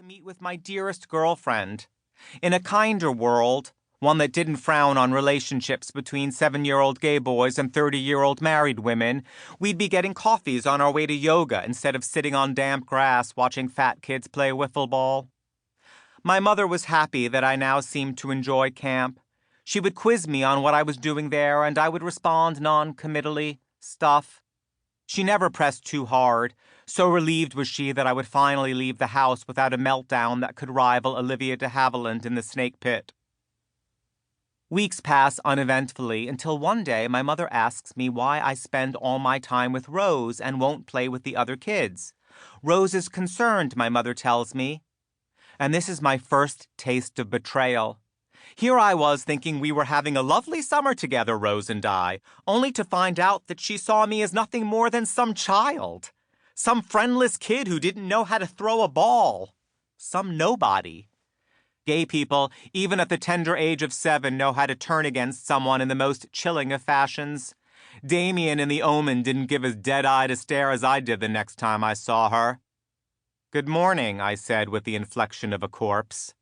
to meet with my dearest girlfriend. In a kinder world, one that didn't frown on relationships between 7-year-old gay boys and 30-year-old married women, we'd be getting coffees on our way to yoga instead of sitting on damp grass watching fat kids play wiffle ball. My mother was happy that I now seemed to enjoy camp. She would quiz me on what I was doing there, and I would respond non-committally, stuff. She never pressed too hard. So relieved was she that I would finally leave the house without a meltdown that could rival Olivia de Havilland in the snake pit. Weeks pass uneventfully until one day my mother asks me why I spend all my time with Rose and won't play with the other kids. Rose is concerned, my mother tells me. And this is my first taste of betrayal. Here I was thinking we were having a lovely summer together, Rose and I, only to find out that she saw me as nothing more than some child. Some friendless kid who didn't know how to throw a ball. Some nobody. Gay people, even at the tender age of 7, know how to turn against someone in the most chilling of fashions. Damien in The Omen didn't give as dead-eyed a stare as I did the next time I saw her. "Good morning," I said with the inflection of a corpse.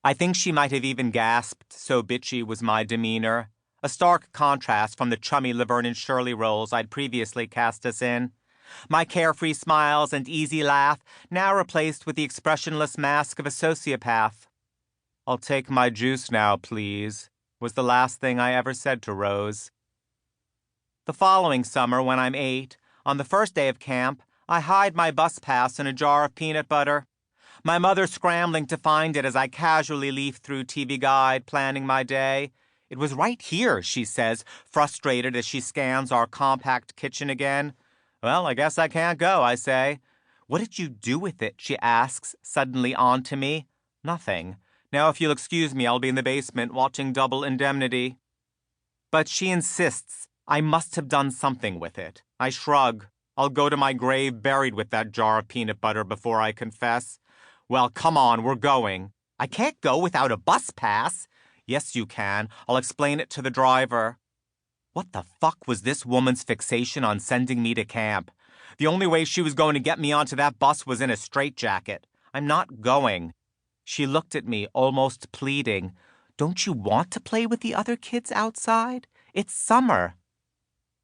I think she might have even gasped, so bitchy was my demeanor, a stark contrast from the chummy Laverne and Shirley roles I'd previously cast us in. My carefree smiles and easy laugh now replaced with the expressionless mask of a sociopath. "I'll take my juice now, please," was the last thing I ever said to Rose. The following summer, when I'm 8, on the first day of camp, I hide my bus pass in a jar of peanut butter. My mother scrambling to find it as I casually leaf through TV Guide, planning my day. "It was right here," she says, frustrated as she scans our compact kitchen again. "Well, I guess I can't go," I say. "What did you do with it?" she asks, suddenly on to me. "Nothing. Now, if you'll excuse me, I'll be in the basement watching Double Indemnity." But she insists I must have done something with it. I shrug. I'll go to my grave buried with that jar of peanut butter before I confess. "Well, come on, we're going." "I can't go without a bus pass." "Yes, you can. I'll explain it to the driver." What the fuck was this woman's fixation on sending me to camp? The only way she was going to get me onto that bus was in a straitjacket. "I'm not going." She looked at me, almost pleading. "Don't you want to play with the other kids outside? It's summer."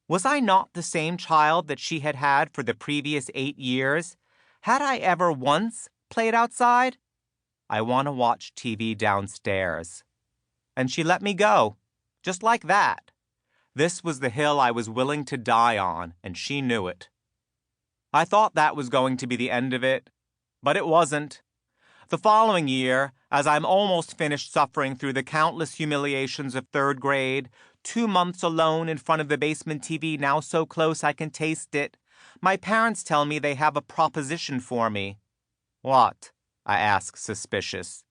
Was I not the same child that she had had for the previous 8 years? Had I ever once played outside? "I want to watch TV downstairs." And she let me go. Just like that. This was the hill I was willing to die on, and she knew it. I thought that was going to be the end of it, but it wasn't. The following year, as I'm almost finished suffering through the countless humiliations of 3rd grade, 2 months alone in front of the basement TV now so close I can taste it, my parents tell me they have a proposition for me. "What?" I ask, suspicious.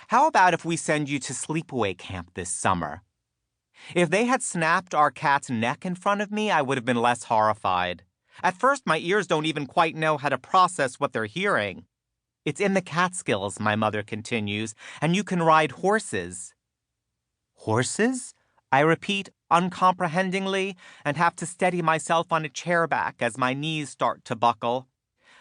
"How about if we send you to sleepaway camp this summer?" If they had snapped our cat's neck in front of me, I would have been less horrified. At first, my ears don't even quite know how to process what they're hearing. "It's in the Catskills," my mother continues, "and you can ride horses." "Horses?" I repeat uncomprehendingly and have to steady myself on a chair back as my knees start to buckle.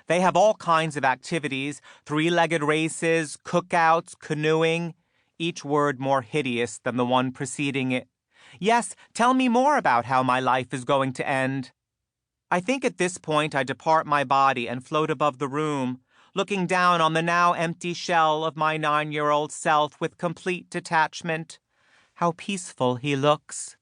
They have all kinds of activities, 3-legged races, cookouts, canoeing, each word more hideous than the one preceding it. Yes, tell me more about how my life is going to end. I think at this point I depart my body and float above the room, looking down on the now empty shell of my 9-year-old self with complete detachment. How peaceful he looks.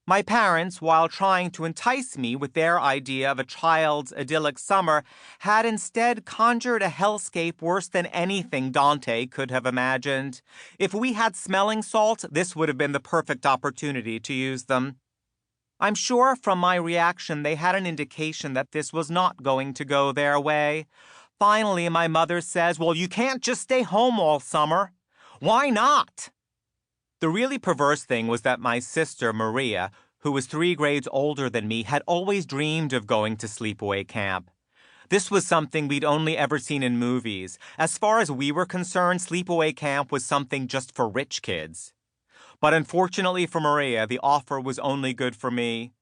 My parents, while trying to entice me with their idea of a child's idyllic summer, had instead conjured a hellscape worse than anything Dante could have imagined. If we had smelling salts, this would have been the perfect opportunity to use them. I'm sure from my reaction they had an indication that this was not going to go their way. Finally, my mother says, "Well, you can't just stay home all summer." "Why not?" The really perverse thing was that my sister, Maria, who was 3 grades older than me, had always dreamed of going to sleepaway camp. This was something we'd only ever seen in movies. As far as we were concerned, sleepaway camp was something just for rich kids. But unfortunately for Maria, the offer was only good for me.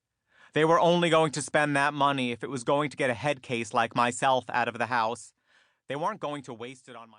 They were only going to spend that money if it was going to get a head case like myself out of the house. They weren't going to waste it on my...